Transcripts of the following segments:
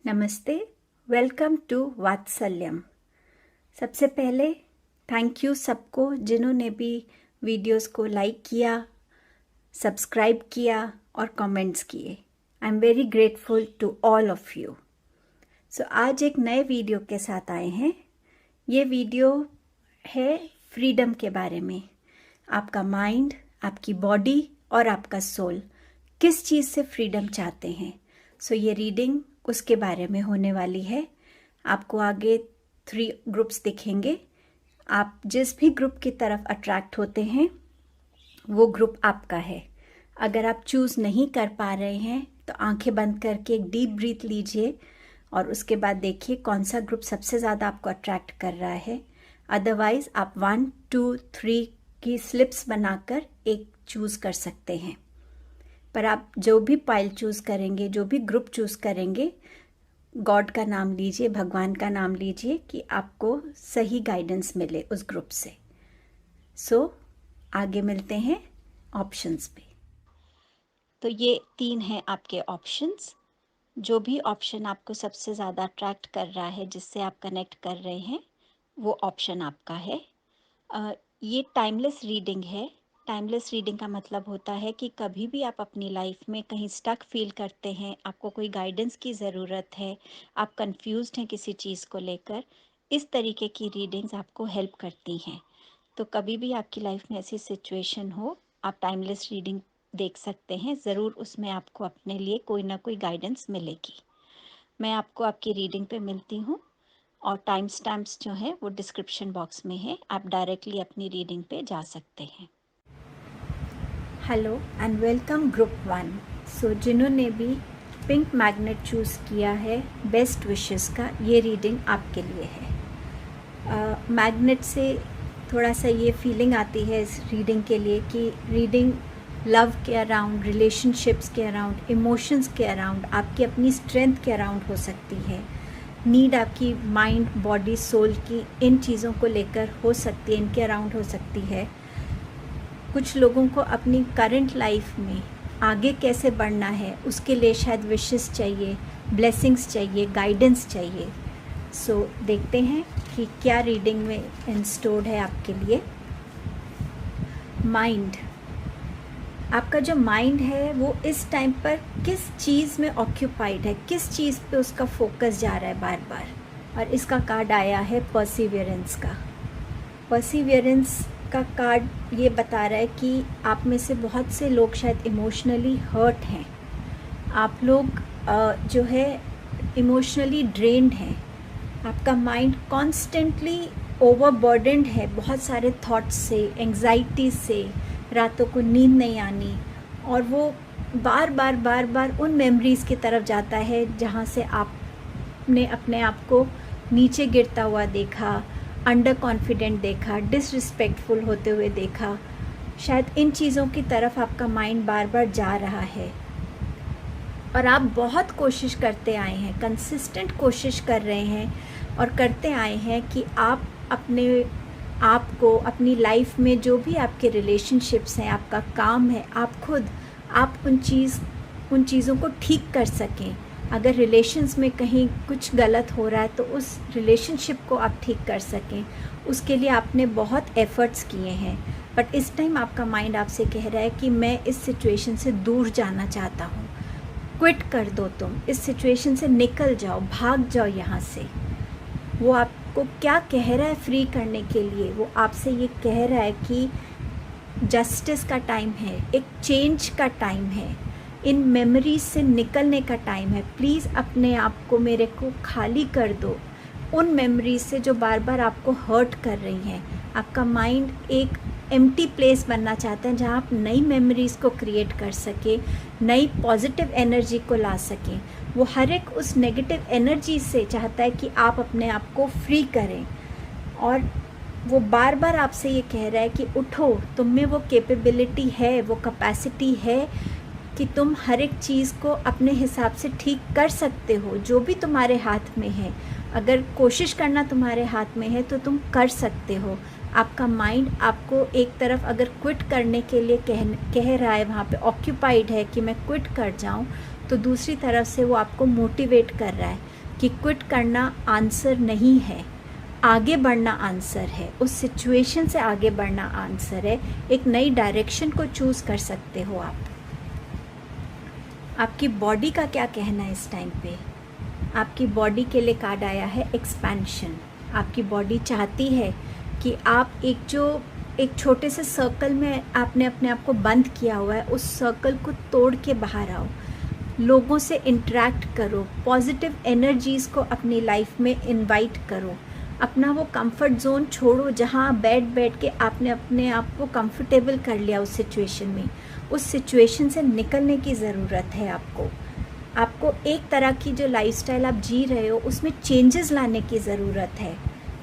नमस्ते, welcome to वात्सल्यम। सबसे पहले थैंक यू सबको जिन्होंने भी वीडियोस को लाइक किया, सब्सक्राइब किया और कमेंट्स किए। I am very grateful to all of you. So आज एक नए वीडियो के साथ आए हैं। ये वीडियो है फ्रीडम के बारे में। आपका माइंड, आपकी बॉडी और आपका सोल किस चीज़ से फ्रीडम चाहते हैं। सो ये रीडिंग उसके बारे में होने वाली है। आपको आगे 3 ग्रुप्स दिखेंगे। आप जिस भी ग्रुप की तरफ अट्रैक्ट होते हैं वो ग्रुप आपका है। अगर आप चूज़ नहीं कर पा रहे हैं तो आंखें बंद करके एक डीप ब्रीथ लीजिए और उसके बाद देखिए कौन सा ग्रुप सबसे ज़्यादा आपको अट्रैक्ट कर रहा है। अदरवाइज़ आप 1, 2, 3 की स्लिप्स बनाकर एक चूज़ कर सकते हैं। पर आप जो भी पाइल चूज़ करेंगे, जो भी ग्रुप चूज़ करेंगे, गॉड का नाम लीजिए, भगवान का नाम लीजिए कि आपको सही गाइडेंस मिले उस ग्रुप से। सो आगे मिलते हैं ऑप्शंस पे। तो ये 3 हैं आपके ऑप्शंस। जो भी ऑप्शन आपको सबसे ज़्यादा अट्रैक्ट कर रहा है, जिससे आप कनेक्ट कर रहे हैं, वो ऑप्शन आपका है। ये टाइमलेस रीडिंग है। टाइमलेस रीडिंग का मतलब होता है कि कभी भी आप अपनी लाइफ में कहीं स्टक फील करते हैं, आपको कोई गाइडेंस की ज़रूरत है, आप कंफ्यूज्ड हैं किसी चीज़ को लेकर, इस तरीके की रीडिंग्स आपको हेल्प करती हैं। तो कभी भी आपकी लाइफ में ऐसी सिचुएशन हो, आप टाइमलेस रीडिंग देख सकते हैं। ज़रूर उसमें आपको अपने लिए कोई ना कोई गाइडेंस मिलेगी। मैं आपको आपकी रीडिंग पे मिलती हूँ और टाइम स्टैम्प्स जो हैं वो डिस्क्रिप्शन बॉक्स में है। आप डायरेक्टली अपनी रीडिंग पे जा सकते हैं। Hello and welcome group 1। सो जिन्होंने भी पिंक मैग्नेट चूज़ किया है, बेस्ट विशेस का ये रीडिंग आपके लिए है। मैग्नेट से थोड़ा सा ये फीलिंग आती है इस रीडिंग के लिए कि रीडिंग लव के अराउंड, रिलेशनशिप्स के अराउंड, इमोशंस के अराउंड, आपकी अपनी स्ट्रेंथ के अराउंड हो सकती है। नीड आपकी माइंड, बॉडी, सोल की इन चीज़ों को लेकर हो सकती है, इनके अराउंड हो सकती है। कुछ लोगों को अपनी करंट लाइफ में आगे कैसे बढ़ना है उसके लिए शायद विशेस चाहिए, ब्लेसिंग्स चाहिए, गाइडेंस चाहिए। सो देखते हैं कि क्या रीडिंग में इंस्टोर्ड है आपके लिए। माइंड, आपका जो माइंड है वो इस टाइम पर किस चीज़ में ऑक्यूपाइड है, किस चीज़ पे उसका फोकस जा रहा है बार बार। और इसका कार्ड आया है परसिवियरेंस का। परसिवियरेंस का कार्ड ये बता रहा है कि आप में से बहुत से लोग शायद इमोशनली हर्ट हैं। आप लोग जो है इमोशनली ड्रेन्ड हैं। आपका माइंड कॉन्स्टेंटली ओवरबर्डन्ड है बहुत सारे थॉट्स से, एंग्जाइटी से, रातों को नींद नहीं आनी, और वो बार बार उन मेमोरीज़ की तरफ जाता है जहाँ से आपने अपने आप को नीचे गिरता हुआ देखा, अंडर कॉन्फिडेंट देखा, डिसरिस्पेक्टफुल होते हुए देखा। शायद इन चीज़ों की तरफ आपका माइंड बार बार जा रहा है और आप बहुत कोशिश करते आए हैं, कंसिस्टेंट कोशिश कर रहे हैं और करते आए हैं कि आप अपने आप को, अपनी लाइफ में जो भी आपके रिलेशनशिप्स हैं, आपका काम है, आप खुद आप उन चीज़ों को ठीक कर सकें। अगर रिलेशंस में कहीं कुछ गलत हो रहा है तो उस रिलेशनशिप को आप ठीक कर सकें, उसके लिए आपने बहुत एफ़र्ट्स किए हैं। बट इस टाइम आपका माइंड आपसे कह रहा है कि मैं इस सिचुएशन से दूर जाना चाहता हूँ। क्विट कर दो, तुम इस सिचुएशन से निकल जाओ, भाग जाओ यहाँ से। वो आपको क्या कह रहा है फ्री करने के लिए? वो आपसे ये कह रहा है कि जस्टिस का टाइम है, एक चेंज का टाइम है, इन मेमोरीज से निकलने का टाइम है। प्लीज़ अपने आप को, मेरे को खाली कर दो उन मेमोरीज से जो बार बार आपको हर्ट कर रही हैं। आपका माइंड एक एम्प्टी प्लेस बनना चाहता है जहाँ आप नई मेमोरीज़ को क्रिएट कर सके, नई पॉजिटिव एनर्जी को ला सकें। वो हर एक उस नेगेटिव एनर्जी से चाहता है कि आप अपने आप को फ्री करें, और वो बार बार आपसे ये कह रहा है कि उठो, तुम में वो कैपेबिलिटी है, वो कैपेसिटी है कि तुम हर एक चीज़ को अपने हिसाब से ठीक कर सकते हो। जो भी तुम्हारे हाथ में है, अगर कोशिश करना तुम्हारे हाथ में है तो तुम कर सकते हो। आपका माइंड आपको एक तरफ अगर क्विट करने के लिए कह रहा है, वहाँ पे ऑक्यूपाइड है कि मैं क्विट कर जाऊँ, तो दूसरी तरफ से वो आपको मोटिवेट कर रहा है। कि क्विट करना आंसर नहीं है, आगे बढ़ना आंसर है, उस सिचुएशन से आगे बढ़ना आंसर है। एक नई डायरेक्शन को चूज़ कर सकते हो आप। आपकी बॉडी का क्या कहना है इस टाइम पे? आपकी बॉडी के लिए कार्ड आया है एक्सपेंशन। आपकी बॉडी चाहती है कि आप एक छोटे से सर्कल में आपने अपने आप को बंद किया हुआ है, उस सर्कल को तोड़ के बाहर आओ, लोगों से इंटरेक्ट करो, पॉजिटिव एनर्जीज़ को अपनी लाइफ में इनवाइट करो, अपना वो कंफर्ट जोन छोड़ो जहाँ बैठ के आपने अपने आप को कंफर्टेबल कर लिया उस सिचुएशन में। उस सिचुएशन से निकलने की ज़रूरत है आपको एक तरह की जो लाइफस्टाइल आप जी रहे हो उसमें चेंजेस लाने की ज़रूरत है।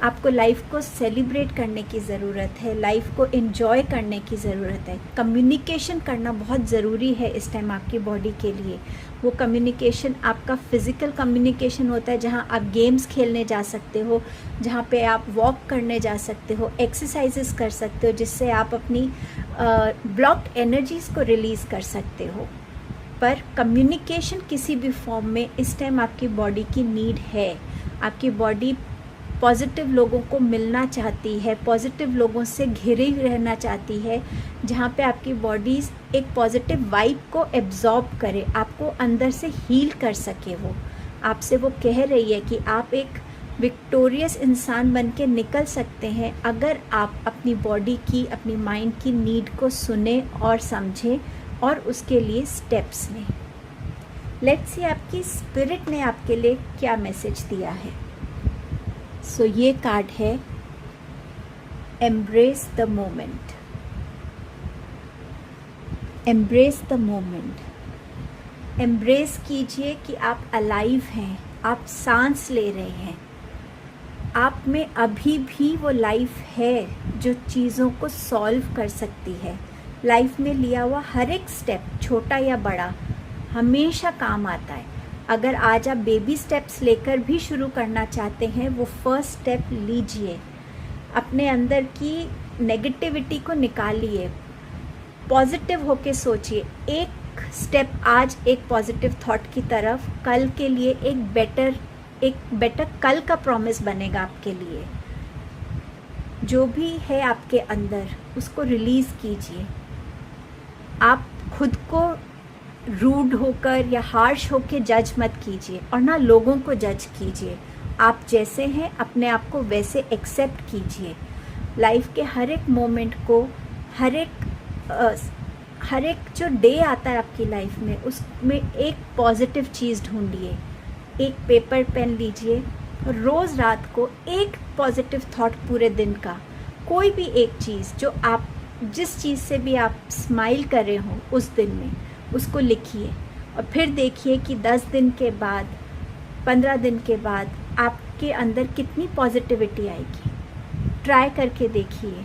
आपको लाइफ को सेलिब्रेट करने की ज़रूरत है, लाइफ को एंजॉय करने की ज़रूरत है। कम्युनिकेशन करना बहुत ज़रूरी है इस टाइम आपकी बॉडी के लिए। वो कम्युनिकेशन आपका फ़िज़िकल कम्युनिकेशन होता है, जहाँ आप गेम्स खेलने जा सकते हो, जहाँ पे आप वॉक करने जा सकते हो, एक्सरसाइजेस कर सकते हो, जिससे आप अपनी ब्लॉक्ड एनर्जीज़ को रिलीज़ कर सकते हो। पर कम्युनिकेशन किसी भी फॉर्म में इस टाइम आपकी बॉडी की नीड है। आपकी बॉडी पॉजिटिव लोगों को मिलना चाहती है, पॉजिटिव लोगों से घिरे रहना चाहती है, जहाँ पे आपकी बॉडी एक पॉजिटिव वाइब को एब्जॉर्ब करे, आपको अंदर से हील कर सके। वो आपसे वो कह रही है कि आप एक विक्टोरियस इंसान बन के निकल सकते हैं अगर आप अपनी बॉडी की, अपनी माइंड की नीड को सुने और समझें और उसके लिए स्टेप्स लें। लेट्स सी आपकी स्पिरिट ने आपके लिए क्या मैसेज दिया है। सो ये कार्ड है embrace the moment. Embrace the moment. Embrace कीजिए कि आप अलाइव हैं, आप सांस ले रहे हैं, आप में अभी भी वो लाइफ है जो चीज़ों को सॉल्व कर सकती है। लाइफ में लिया हुआ हर एक स्टेप, छोटा या बड़ा, हमेशा काम आता है। अगर आज आप बेबी स्टेप्स लेकर भी शुरू करना चाहते हैं, वो फर्स्ट स्टेप लीजिए। अपने अंदर की नेगेटिविटी को निकालिए, पॉजिटिव होके सोचिए। एक स्टेप आज एक पॉजिटिव थॉट की तरफ, कल के लिए एक बेटर कल का प्रॉमिस बनेगा आपके लिए। जो भी है आपके अंदर उसको रिलीज़ कीजिए। आप खुद को रूड होकर या हार्श होकर जज मत कीजिए और ना लोगों को जज कीजिए। आप जैसे हैं अपने आप को वैसे एक्सेप्ट कीजिए। लाइफ के हर एक मोमेंट को, हर एक जो डे आता है आपकी लाइफ में, उसमें एक पॉजिटिव चीज़ ढूंढिए। एक पेपर पेन लीजिए और रोज़ रात को एक पॉजिटिव थॉट पूरे दिन का, कोई भी एक चीज़ जो आप, जिस चीज़ से भी आप स्माइल कर रहे हो उस दिन में, उसको लिखिए और फिर देखिए कि 10 दिन के बाद, 15 दिन के बाद आपके अंदर कितनी पॉजिटिविटी आएगी। ट्राई करके देखिए।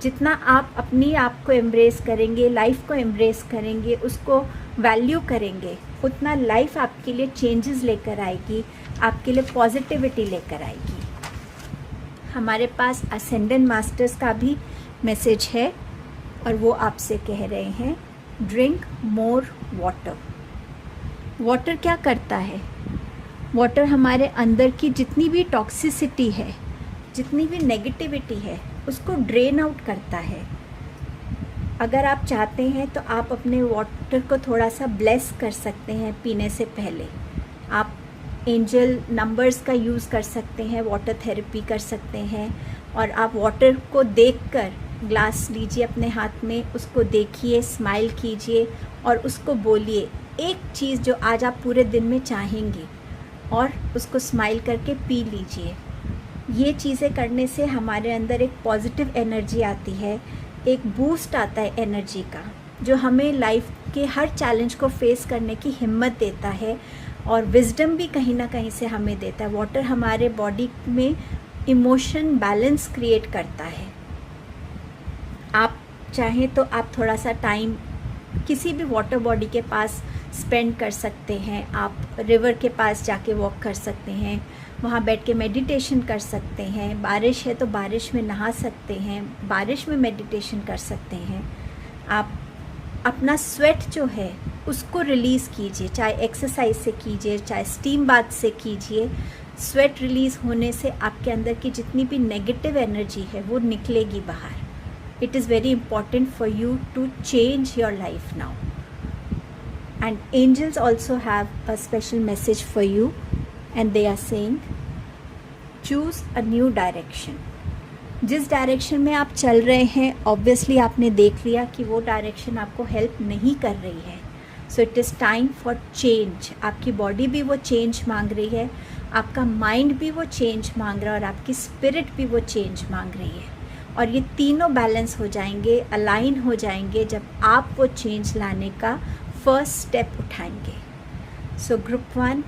जितना आप अपनी आप को एम्ब्रेस करेंगे, लाइफ को एम्ब्रेस करेंगे, उसको वैल्यू करेंगे, उतना लाइफ आपके लिए चेंजेस लेकर आएगी, आपके लिए पॉजिटिविटी लेकर आएगी। हमारे पास असेंडेंट मास्टर्स का भी मैसेज है और वो आपसे कह रहे हैं ड्रिंक मोर वाटर। वाटर क्या करता है? वाटर हमारे अंदर की जितनी भी टॉक्सिसिटी है, जितनी भी नेगेटिविटी है, उसको ड्रेन आउट करता है। अगर आप चाहते हैं तो आप अपने वाटर को थोड़ा सा ब्लेस कर सकते हैं पीने से पहले। आप एंजल नंबर्स का यूज़ कर सकते हैं, वाटर थेरेपी कर सकते हैं। और आप वाटर को देखकर, ग्लास लीजिए अपने हाथ में, उसको देखिए, स्माइल कीजिए और उसको बोलिए एक चीज़ जो आज आप पूरे दिन में चाहेंगे और उसको स्माइल करके पी लीजिए। ये चीज़ें करने से हमारे अंदर एक पॉजिटिव एनर्जी आती है, एक बूस्ट आता है एनर्जी का, जो हमें लाइफ के हर चैलेंज को फेस करने की हिम्मत देता है और विजडम भी कहीं ना कहीं से हमें देता है। वाटर हमारे बॉडी में इमोशन बैलेंस क्रिएट करता है। आप चाहें तो आप थोड़ा सा टाइम किसी भी वाटर बॉडी के पास स्पेंड कर सकते हैं। आप रिवर के पास जाके वॉक कर सकते हैं, वहाँ बैठ के मेडिटेशन कर सकते हैं। बारिश है तो बारिश में नहा सकते हैं, बारिश में मेडिटेशन कर सकते हैं। आप अपना स्वेट जो है उसको रिलीज़ कीजिए, चाहे एक्सरसाइज से कीजिए, चाहे स्टीम बाथ से कीजिए। स्वेट रिलीज़ होने से आपके अंदर की जितनी भी नेगेटिव एनर्जी है वो निकलेगी बाहर। It is very important for you to change your life now. And angels also have a special message for you, and they are saying choose a new direction. जिस डायरेक्शन में आप चल रहे हैं, ऑब्वियसली आपने देख लिया कि वो डायरेक्शन आपको हेल्प नहीं कर रही है। So it is time for change. आपकी बॉडी भी वो चेंज मांग रही है, आपका माइंड भी वो चेंज मांग रहा है, और आपकी स्पिरिट भी वो चेंज मांग रही है। और ये तीनों बैलेंस हो जाएंगे, अलाइन हो जाएंगे जब आप वो चेंज लाने का फर्स्ट स्टेप उठाएंगे। So group 1,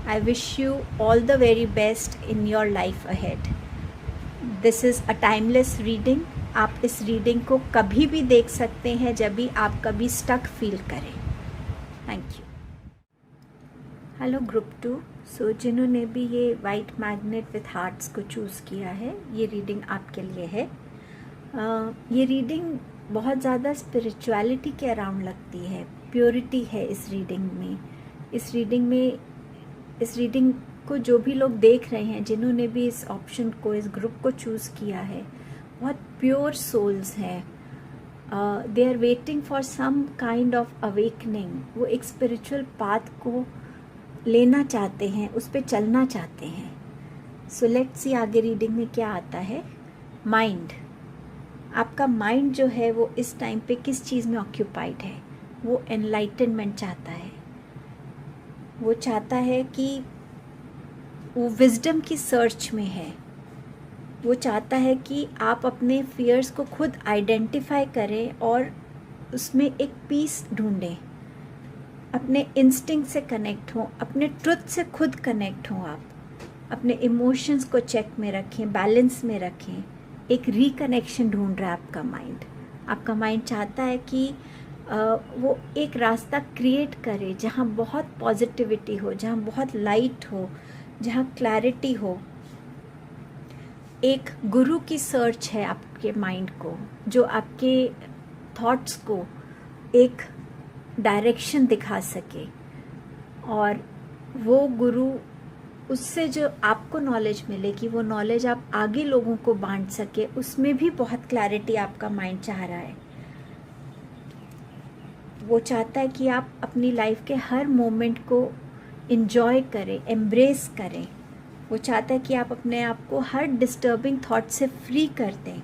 I wish you all the very best in your life ahead. This is a timeless reading. आप इस रीडिंग को कभी भी देख सकते हैं जब भी आप कभी स्टक फील करें। Thank you. Hello group 2। सो जिन्होंने भी ये वाइट मैग्नेट विथ हार्ट्स को चूज़ किया है, ये रीडिंग आपके लिए है। ये रीडिंग बहुत ज़्यादा स्पिरिचुअलिटी के अराउंड लगती है, प्योरिटी है इस रीडिंग में। इस रीडिंग को जो भी लोग देख रहे हैं, जिन्होंने भी इस ऑप्शन को, इस ग्रुप को चूज़ किया है, बहुत प्योर सोल्स हैं। They are waiting for some kind of awakening. वो एक स्पिरिचुअल पाथ को लेना चाहते हैं, उस पर चलना चाहते हैं। सो लेट्स सी आगे रीडिंग में क्या आता है। माइंड, आपका माइंड जो है वो इस टाइम पे किस चीज़ में ऑक्यूपाइड है? वो एनलाइटनमेंट चाहता है। वो चाहता है कि वो विजडम की सर्च में है। वो चाहता है कि आप अपने फियर्स को खुद आइडेंटिफाई करें और उसमें एक पीस ढूंढें, अपने इंस्टिंक्ट से कनेक्ट हों, अपने ट्रुथ से खुद कनेक्ट हों। आप अपने इमोशंस को चेक में रखें, बैलेंस में रखें। एक रिकनेक्शन ढूंढ रहा है आपका माइंड। आपका माइंड चाहता है कि वो एक रास्ता क्रिएट करे जहाँ बहुत पॉजिटिविटी हो, जहाँ बहुत लाइट हो, जहाँ क्लैरिटी हो। एक गुरु की सर्च है आपके माइंड को, जो आपके थॉट्स को एक डायरेक्शन दिखा सके, और वो गुरु, उससे जो आपको नॉलेज मिलेगी, वो नॉलेज आप आगे लोगों को बांट सके, उसमें भी बहुत क्लैरिटी आपका माइंड चाह रहा है। वो चाहता है कि आप अपनी लाइफ के हर मोमेंट को एंजॉय करें, एम्ब्रेस करें। वो चाहता है कि आप अपने आप को हर डिस्टर्बिंग थॉट से फ्री कर दें।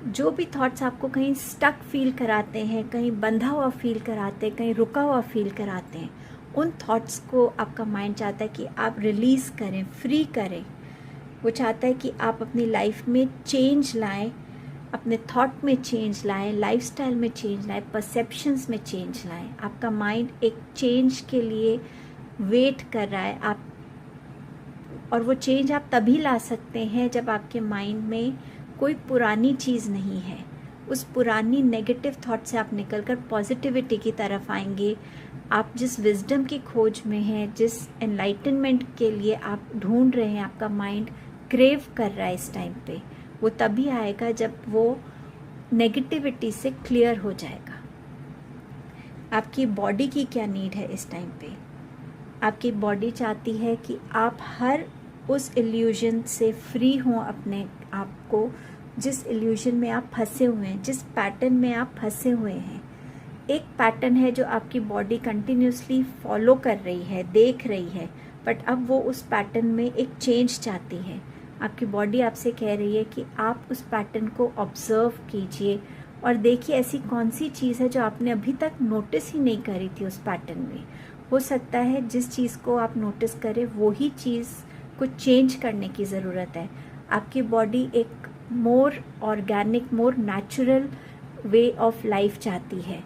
जो भी थॉट्स आपको कहीं स्टक फील कराते हैं, कहीं बंधा हुआ फील कराते हैं, कहीं रुका हुआ फील कराते हैं, उन थॉट्स को आपका माइंड चाहता है कि आप रिलीज़ करें, फ्री करें। वो चाहता है कि आप अपनी लाइफ में चेंज लाएं, अपने थॉट में चेंज लाएं, लाइफस्टाइल में चेंज लाएं, परसेप्शंस में चेंज लाएं। आपका माइंड एक चेंज के लिए वेट कर रहा है। और वो चेंज आप तभी ला सकते हैं जब आपके माइंड में कोई पुरानी चीज़ नहीं है। उस पुरानी नेगेटिव थॉट से आप निकलकर पॉजिटिविटी की तरफ आएंगे। आप जिस विजडम की खोज में हैं, जिस एनलाइटनमेंट के लिए आप ढूंढ रहे हैं, आपका माइंड क्रेव कर रहा है इस टाइम पे, वो तभी आएगा जब वो नेगेटिविटी से क्लियर हो जाएगा। आपकी बॉडी की क्या नीड है इस टाइम पे? आपकी बॉडी चाहती है कि आप हर उस इल्यूजन से फ्री हों, अपने आप को, जिस इल्यूजन में आप फंसे हुए हैं, जिस पैटर्न में आप फंसे हुए हैं। एक पैटर्न है जो आपकी बॉडी कंटिन्यूसली फॉलो कर रही है, देख रही है, बट अब वो उस पैटर्न में एक चेंज चाहती है। आपकी बॉडी आपसे कह रही है कि आप उस पैटर्न को ऑब्जर्व कीजिए और देखिए ऐसी कौन सी चीज़ है जो आपने अभी तक नोटिस ही नहीं करी थी उस पैटर्न में। हो सकता है जिस चीज़ को आप नोटिस करें वही चीज़ को चेंज करने की ज़रूरत है। आपकी बॉडी एक more organic, more natural way of life चाहती है।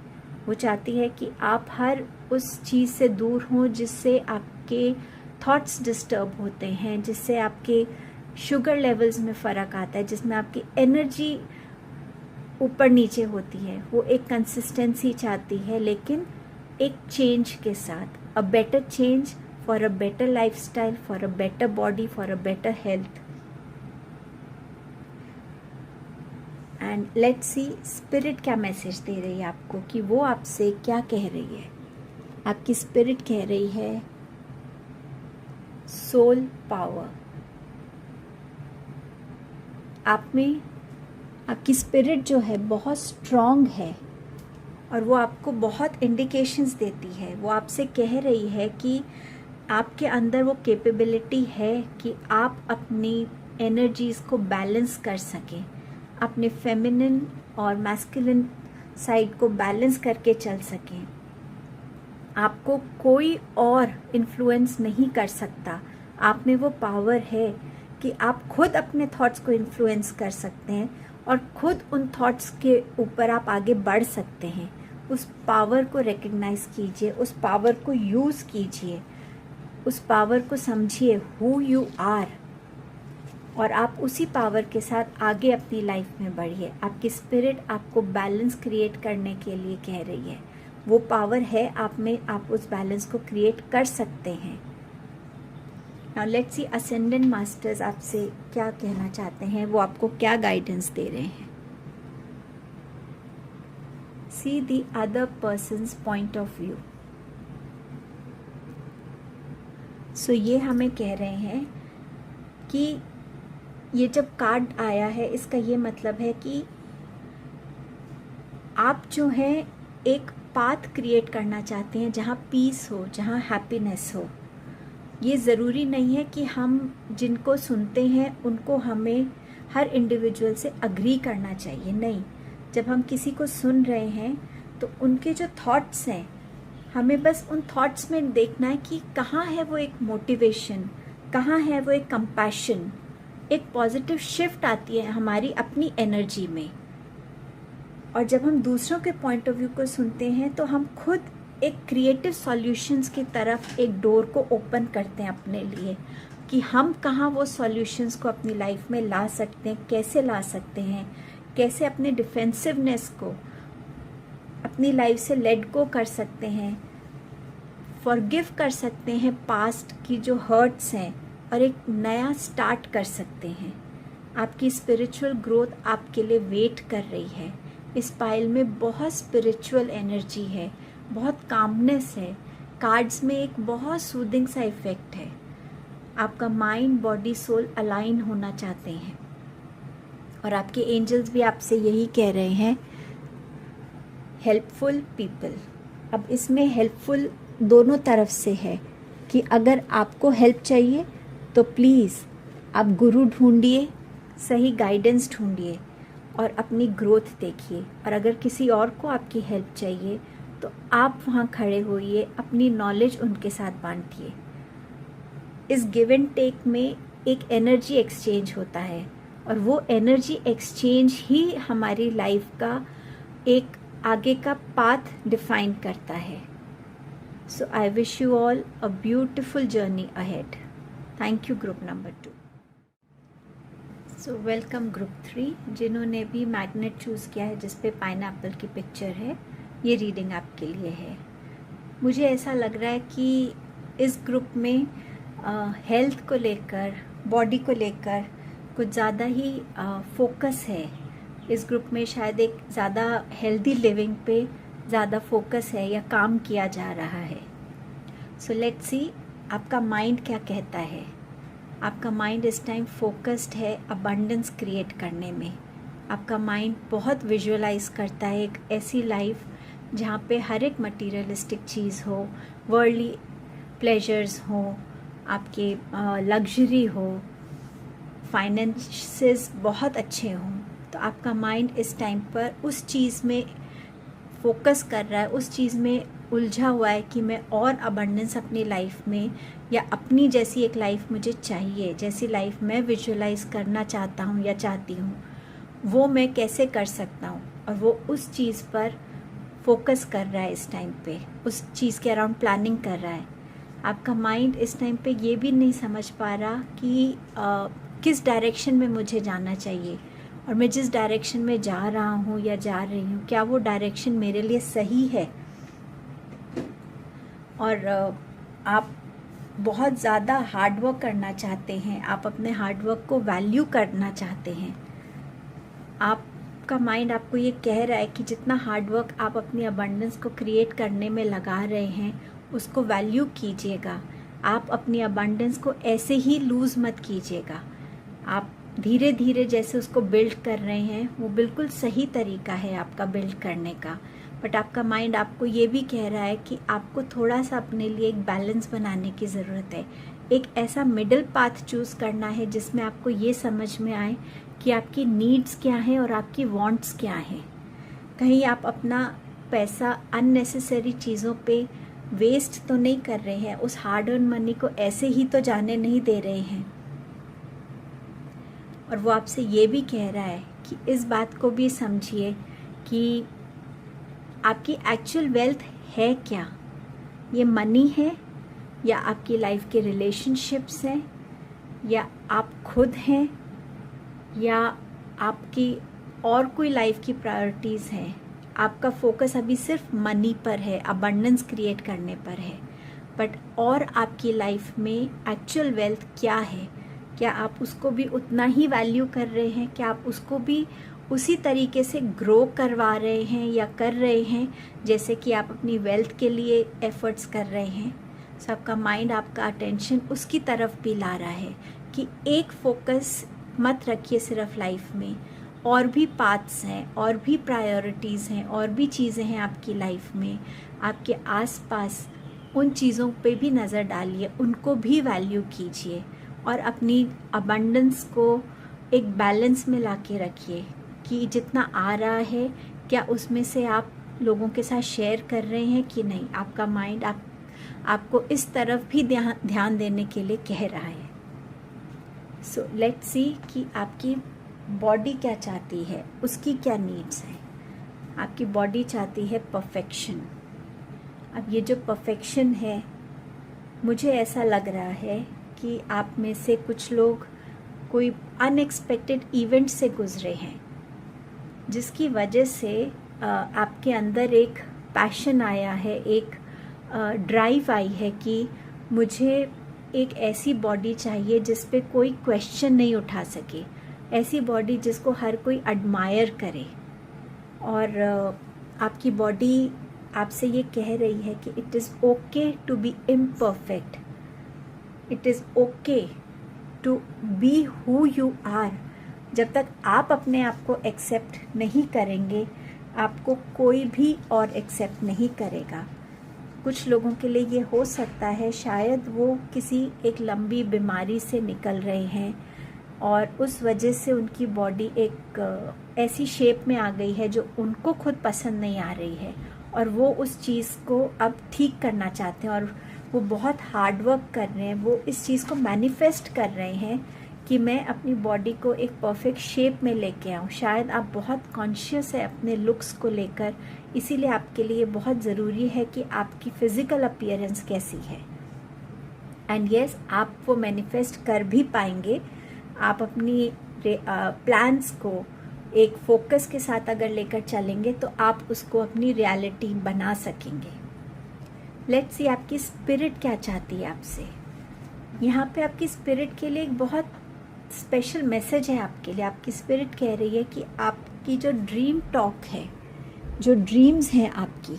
वो चाहती है कि आप हर उस चीज़ से दूर हों जिससे आपके थॉट्स डिस्टर्ब होते हैं, जिससे आपके शुगर लेवल्स में फ़र्क आता है, जिसमें आपकी एनर्जी ऊपर नीचे होती है। वो एक कंसिस्टेंसी चाहती है, लेकिन एक चेंज के साथ, a better change for a better lifestyle, for a better body, for a better health. And let's see spirit क्या मैसेज दे रही है आपको, कि वो आपसे क्या कह रही है। आपकी स्पिरिट कह रही है सोल पावर। आप में आपकी स्पिरिट जो है बहुत स्ट्रॉन्ग है और वो आपको बहुत इंडिकेशंस देती है। वो आपसे कह रही है कि आपके अंदर वो कैपेबिलिटी है कि आप अपनी एनर्जीज़ को बैलेंस कर सकें, अपने फेमिनिन और मैस्कुलिन साइड को बैलेंस करके चल सकें। आपको कोई और इन्फ्लुएंस नहीं कर सकता। आप में वो पावर है कि आप खुद अपने थॉट्स को इन्फ्लुएंस कर सकते हैं और खुद उन थॉट्स के ऊपर आप आगे बढ़ सकते हैं। उस पावर को रिकग्नाइज कीजिए, उस पावर को यूज़ कीजिए, उस पावर को समझिए हु यू आर, और आप उसी पावर के साथ आगे अपनी लाइफ में बढ़िए। आपकी स्पिरिट आपको बैलेंस क्रिएट करने के लिए कह रही है। वो पावर है आप में, आप उस बैलेंस को क्रिएट कर सकते हैं। Now let's see ascendant masters आपसे क्या कहना चाहते हैं, वो आपको क्या गाइडेंस दे रहे हैं। See the other persons point of view. So ये हमें कह रहे हैं कि ये जब कार्ड आया है इसका ये मतलब है कि आप जो है एक पाथ क्रिएट करना चाहते हैं जहाँ पीस हो, जहाँ हैप्पीनेस हो। ये ज़रूरी नहीं है कि हम जिनको सुनते हैं उनको हमें हर इंडिविजुअल से अग्री करना चाहिए, नहीं। जब हम किसी को सुन रहे हैं तो उनके जो थॉट्स हैं, हमें बस उन थॉट्स में देखना है कि कहाँ है वो एक मोटिवेशन, कहाँ है वो एक कंपैशन, एक पॉजिटिव शिफ्ट आती है हमारी अपनी एनर्जी में। और जब हम दूसरों के पॉइंट ऑफ व्यू को सुनते हैं तो हम खुद एक क्रिएटिव सॉल्यूशंस की तरफ एक डोर को ओपन करते हैं अपने लिए, कि हम कहाँ वो सॉल्यूशंस को अपनी लाइफ में ला सकते हैं, कैसे ला सकते हैं, कैसे अपने डिफेंसिवनेस को अपनी लाइफ से लेट गो कर सकते हैं, फॉरगिव कर सकते हैं पास्ट की जो हर्ट्स हैं और एक नया स्टार्ट कर सकते हैं। आपकी स्पिरिचुअल ग्रोथ आपके लिए वेट कर रही है। इस पाइल में बहुत स्पिरिचुअल एनर्जी है, बहुत कामनेस है। कार्ड्स में एक बहुत सूदिंग सा इफेक्ट है। आपका माइंड, बॉडी, सोल अलाइन होना चाहते हैं और आपके एंजल्स भी आपसे यही कह रहे हैं, हेल्पफुल पीपल। अब इसमें हेल्पफुल दोनों तरफ से है कि अगर आपको हेल्प चाहिए तो प्लीज़ आप गुरु ढूंढिए, सही गाइडेंस ढूंढिए और अपनी ग्रोथ देखिए। और अगर किसी और को आपकी हेल्प चाहिए तो आप वहाँ खड़े होइए, अपनी नॉलेज उनके साथ बांटिए। इस गिव एंड टेक में एक एनर्जी एक्सचेंज होता है और वो एनर्जी एक्सचेंज ही हमारी लाइफ का एक आगे का पाथ डिफाइन करता है। So I wish you all a beautiful journey ahead. Thank you group number 2। So welcome group 3, जिन्होंने भी मैग्नेट चूज़ किया है जिस पे पाइनएप्पल की पिक्चर है। ये रीडिंग आपके लिए है। मुझे ऐसा लग रहा है कि इस ग्रुप में हेल्थ को लेकर, बॉडी को लेकर कुछ ज़्यादा ही फोकस है। इस ग्रुप में शायद एक ज़्यादा हेल्दी लिविंग पे ज़्यादा फोकस है या काम किया जा रहा है। सो लेट्स सी आपका माइंड क्या कहता है। आपका माइंड इस टाइम फोकस्ड है अबंडेंस क्रिएट करने में। आपका माइंड बहुत विजुअलाइज करता है एक ऐसी लाइफ जहाँ पे हर एक मटीरियलिस्टिक चीज़ हो, वर्ल्डली प्लेजर्स हो, आपके लग्जरी हो, फाइनेंसेस बहुत अच्छे हों। तो आपका माइंड इस टाइम पर उस चीज़ में फोकस कर रहा है, उस चीज़ में उलझा हुआ है कि मैं और अबंडेंस अपनी लाइफ में, या अपनी जैसी एक लाइफ मुझे चाहिए, जैसी लाइफ मैं विजुअलाइज करना चाहता हूँ या चाहती हूँ, वो मैं कैसे कर सकता हूँ। और वो उस चीज़ पर फोकस कर रहा है इस टाइम पे, उस चीज़ के अराउंड प्लानिंग कर रहा है। आपका माइंड इस टाइम पे ये भी नहीं समझ पा रहा कि किस डायरेक्शन में मुझे जाना चाहिए, और मैं जिस डायरेक्शन में जा रहा हूँ या जा रही हूँ, क्या वो डायरेक्शन मेरे लिए सही है। और आप बहुत ज़्यादा हार्डवर्क करना चाहते हैं, आप अपने हार्डवर्क को वैल्यू करना चाहते हैं, आप आपका माइंड आपको ये कह रहा है कि जितना हार्डवर्क आप अपनी अबंडेंस को क्रिएट करने में लगा रहे हैं उसको वैल्यू कीजिएगा। आप अपनी अबंडेंस को ऐसे ही लूज़ मत कीजिएगा। आप धीरे धीरे जैसे उसको बिल्ड कर रहे हैं वो बिल्कुल सही तरीका है आपका बिल्ड करने का। बट आपका माइंड आपको ये भी कह रहा है कि आपको थोड़ा सा अपने लिए एक बैलेंस बनाने की ज़रूरत है। एक ऐसा मिडिल पाथ चूज़ करना है जिसमें आपको ये समझ में आए कि आपकी नीड्स क्या हैं और आपकी वांट्स क्या हैं। कहीं आप अपना पैसा अननेसेसरी चीज़ों पे वेस्ट तो नहीं कर रहे हैं, उस हार्ड अर्न मनी को ऐसे ही तो जाने नहीं दे रहे हैं। और वो आपसे ये भी कह रहा है कि इस बात को भी समझिए कि आपकी एक्चुअल वेल्थ है क्या। ये मनी है या आपकी लाइफ के रिलेशनशिप्स हैं या आप खुद हैं या आपकी और कोई लाइफ की प्रायोरिटीज़ हैं। आपका फोकस अभी सिर्फ मनी पर है, अबंडेंस क्रिएट करने पर है। बट और आपकी लाइफ में एक्चुअल वेल्थ क्या है, क्या आप उसको भी उतना ही वैल्यू कर रहे हैं? क्या आप उसको भी उसी तरीके से ग्रो करवा रहे हैं या कर रहे हैं जैसे कि आप अपनी वेल्थ के लिए एफर्ट्स कर रहे हैं? सो आपका माइंड आपका अटेंशन उसकी तरफ भी ला रहा है कि एक फोकस मत रखिए सिर्फ लाइफ में, और भी पाथ्स हैं, और भी प्रायोरिटीज़ हैं, और भी चीज़ें हैं आपकी लाइफ में। आपके आसपास उन चीज़ों पे भी नज़र डालिए, उनको भी वैल्यू कीजिए और अपनी अबंडेंस को एक बैलेंस में ला के रखिए कि जितना आ रहा है क्या उसमें से आप लोगों के साथ शेयर कर रहे हैं कि नहीं। आपका माइंड आपको इस तरफ भी ध्यान देने के लिए कह रहा है। सो लेट्स सी कि आपकी बॉडी क्या चाहती है, उसकी क्या नीड्स हैं। आपकी बॉडी चाहती है परफेक्शन। अब ये जो परफेक्शन है, मुझे ऐसा लग रहा है कि आप में से कुछ लोग कोई अनएक्सपेक्टेड इवेंट से गुजरे हैं जिसकी वजह से आपके अंदर एक पैशन आया है, एक ड्राइव आई है कि मुझे एक ऐसी बॉडी चाहिए जिस पे कोई क्वेश्चन नहीं उठा सके, ऐसी बॉडी जिसको हर कोई एडमायर करे। और आपकी बॉडी आपसे ये कह रही है कि it is okay to be imperfect, it is okay to be who you are. जब तक आप अपने आप को एक्सेप्ट नहीं करेंगे आपको कोई भी और एक्सेप्ट नहीं करेगा। कुछ लोगों के लिए ये हो सकता है शायद वो किसी एक लंबी बीमारी से निकल रहे हैं और उस वजह से उनकी बॉडी एक ऐसी शेप में आ गई है जो उनको खुद पसंद नहीं आ रही है और वो उस चीज़ को अब ठीक करना चाहते हैं और वो बहुत हार्ड वर्क कर रहे हैं। वो इस चीज़ को मैनिफेस्ट कर रहे हैं कि मैं अपनी बॉडी को एक परफेक्ट शेप में लेके आऊँ। शायद आप बहुत कॉन्शियस है अपने लुक्स को लेकर, इसीलिए आपके लिए बहुत ज़रूरी है कि आपकी फ़िज़िकल अपीयरेंस कैसी है। एंड यस, आप वो मैनिफेस्ट कर भी पाएंगे। आप अपनी प्लान्स को एक फोकस के साथ अगर लेकर चलेंगे तो आप उसको अपनी रियलिटी बना सकेंगे। लेट्स सी आपकी स्पिरिट क्या चाहती है आपसे। यहाँ पे आपकी स्पिरिट के लिए एक बहुत स्पेशल मैसेज है आपके लिए। आपकी स्पिरिट कह रही है कि आपकी जो ड्रीम टॉक है, जो ड्रीम्स हैं आपकी,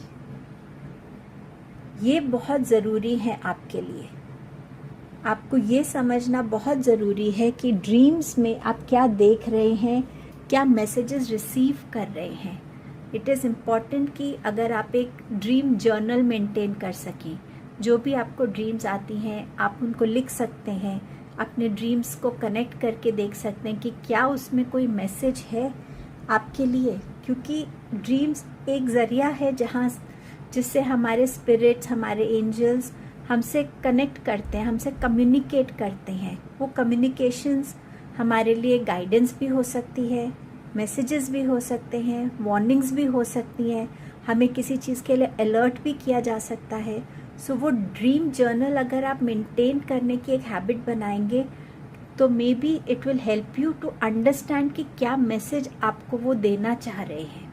ये बहुत ज़रूरी है आपके लिए। आपको ये समझना बहुत ज़रूरी है कि ड्रीम्स में आप क्या देख रहे हैं, क्या मैसेजेस रिसीव कर रहे हैं। इट इज़ इम्पॉर्टेंट कि अगर आप एक ड्रीम जर्नल मेंटेन कर सकें, जो भी आपको ड्रीम्स आती हैं आप उनको लिख सकते हैं, अपने ड्रीम्स को कनेक्ट करके देख सकते हैं कि क्या उसमें कोई मैसेज है आपके लिए। क्योंकि ड्रीम्स एक ज़रिया है जिससे हमारे स्पिरिट्स, हमारे एंजल्स हमसे कनेक्ट करते हैं, हमसे कम्युनिकेट करते हैं। वो कम्युनिकेशंस हमारे लिए गाइडेंस भी हो सकती है, मैसेजेस भी हो सकते हैं, वार्निंग्स भी हो सकती हैं, हमें किसी चीज़ के लिए अलर्ट भी किया जा सकता है। सो वो ड्रीम जर्नल अगर आप मेंटेन करने की एक हैबिट बनाएंगे तो maybe it will help you to understand कि क्या मैसेज आपको वो देना चाह रहे हैं।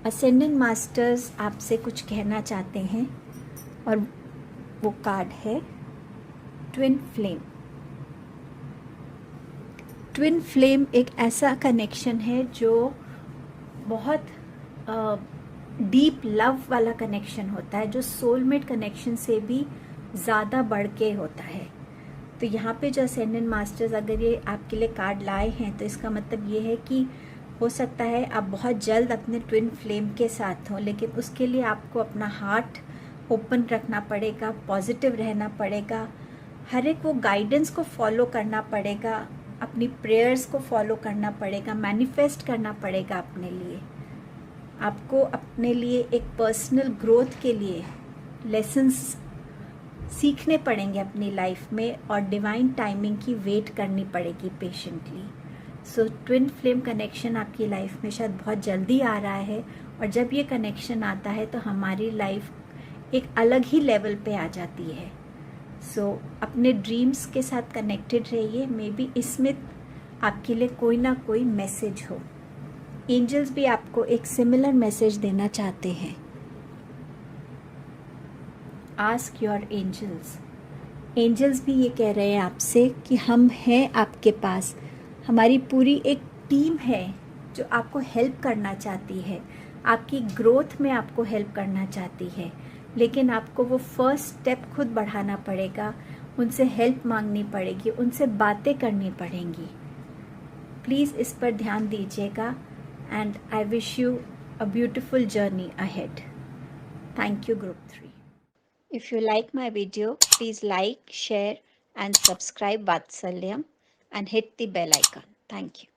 असेंडेंट मास्टर्स आपसे कुछ कहना चाहते हैं और वो कार्ड है ट्विन फ्लेम। ट्विन फ्लेम एक ऐसा कनेक्शन है जो बहुत डीप लव वाला कनेक्शन होता है, जो सोलमेट कनेक्शन से भी ज़्यादा बढ़ के होता है। तो यहाँ पे जो असेंडेंट मास्टर्स अगर ये आपके लिए कार्ड लाए हैं तो इसका मतलब ये है कि हो सकता है आप बहुत जल्द अपने ट्विन फ्लेम के साथ हों, लेकिन उसके लिए आपको अपना हार्ट ओपन रखना पड़ेगा, पॉजिटिव रहना पड़ेगा, हर एक वो गाइडेंस को फॉलो करना पड़ेगा, अपनी प्रेयर्स को फॉलो करना पड़ेगा, मैनिफेस्ट करना पड़ेगा अपने लिए। आपको अपने लिए एक पर्सनल ग्रोथ के लिए लेसन्स सीखने पड़ेंगे अपनी लाइफ में, और डिवाइन टाइमिंग की वेट करनी पड़ेगी पेशेंटली। सो ट्विन फ्लेम कनेक्शन आपकी लाइफ में शायद बहुत जल्दी आ रहा है, और जब ये कनेक्शन आता है तो हमारी लाइफ एक अलग ही लेवल पे आ जाती है। सो अपने ड्रीम्स के साथ कनेक्टेड रहिए, मे बी इसमें आपके लिए कोई ना कोई मैसेज हो। एंजल्स भी आपको एक सिमिलर मैसेज देना चाहते हैं। Ask your angels. एंजल्स भी ये कह रहे हैं आपसे कि हम हैं आपके पास, हमारी पूरी एक टीम है जो आपको हेल्प करना चाहती है, आपकी ग्रोथ में आपको हेल्प करना चाहती है, लेकिन आपको वो फर्स्ट स्टेप खुद बढ़ाना पड़ेगा, उनसे हेल्प मांगनी पड़ेगी, उनसे बातें करनी पड़ेंगी। प्लीज़ इस पर ध्यान दीजिएगा, and I wish you a beautiful journey ahead. Thank you, Group 3. If you like my video, please like, share, and subscribe Vatsalyam and hit the bell icon. Thank you.